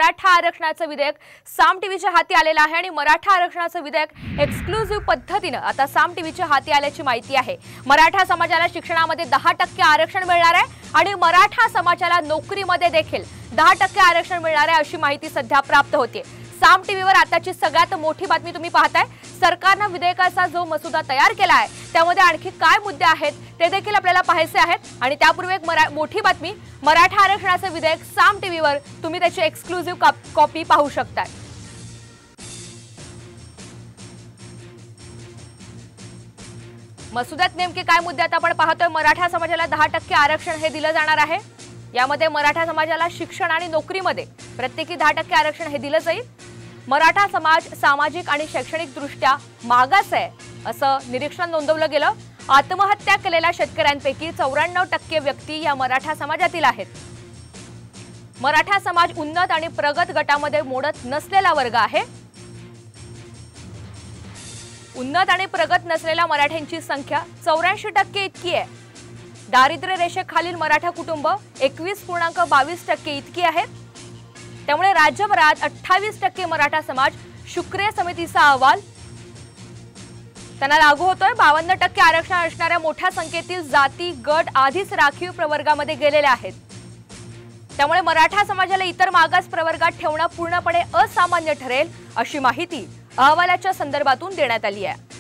मराठा आरक्षणाचं विधेयक साम टीव्हीच्या हाती आलेलं आहे आणि मराठा आरक्षणाचं विधेयक एक्सक्लुझिव्ह पद्धतीने आता साम टीव्हीच्या हाती आल्याची माहिती आहे। मराठा समाजाला शिक्षणामध्ये 10% आरक्षण मिळणार आहे आणि मराठा समाजाला नोकरीमध्ये देखील 10% आरक्षण मिळणार आहे अशी माहिती सध्या प्राप्त होते। साम टीव्हीवर आताची सगळ्यात मोठी बातमी तुम्ही पाहताय। सरकारने विधेयकाचा जो मसुदा तयार केला आहे त्यामध्ये आणखी काय मुद्दे आहेत ते देखील आपल्याला पाहायचे आहेत आणि त्यापूर्वी एक मोठी बातमी, मराठा आरक्षणाचे विधेयक साम टीव्हीवर तुम्ही त्याची एक्सक्लुझिव्ह कॉपी पाहू शकता। मसुद्यात नेमके काय मुद्दे आता आपण पाहतोय। मराठा समाजाला 10% आरक्षण हे दिलं जाणार आहे। यामध्ये मराठा समाजाला शिक्षण आणि नोकरीमध्ये प्रत्येकी 10% आरक्षण हे दिलं जाईल। मराठा समाज सामाजिक आणि शैक्षणिक दृष्ट्या मागास आहे असं निरीक्षण नोंदवलं गेलं। आत्महत्या केलेल्या शेतकऱ्यांपैकी 94% व्यक्ती या मराठा समाजातील आहेत। मराठा समाज उन्नत आणि प्रगत गटामध्ये मोडत नसलेला वर्ग आहे। उन्नत आणि प्रगत नसलेल्या मराठ्यांची संख्या 84% इतकी आहे। दारिद्र्य रेषेखालील मराठा कुटुंब 21.22% इतकी आहेत। त्यामुळे राज्यभरात 28% मराठा समाज शुक्रिया समितीचा अहवाल त्यांना लागू होतोय। 52% आरक्षण असणाऱ्या मोठ्या संख्येतील जाती गट आधीच राखीव प्रवर्गामध्ये गेलेले आहेत। त्यामुळे मराठा समाजाला इतर मागास प्रवर्गात ठेवणं पूर्णपणे असामान्य ठरेल अशी माहिती अहवालाच्या संदर्भातून देण्यात आली आहे।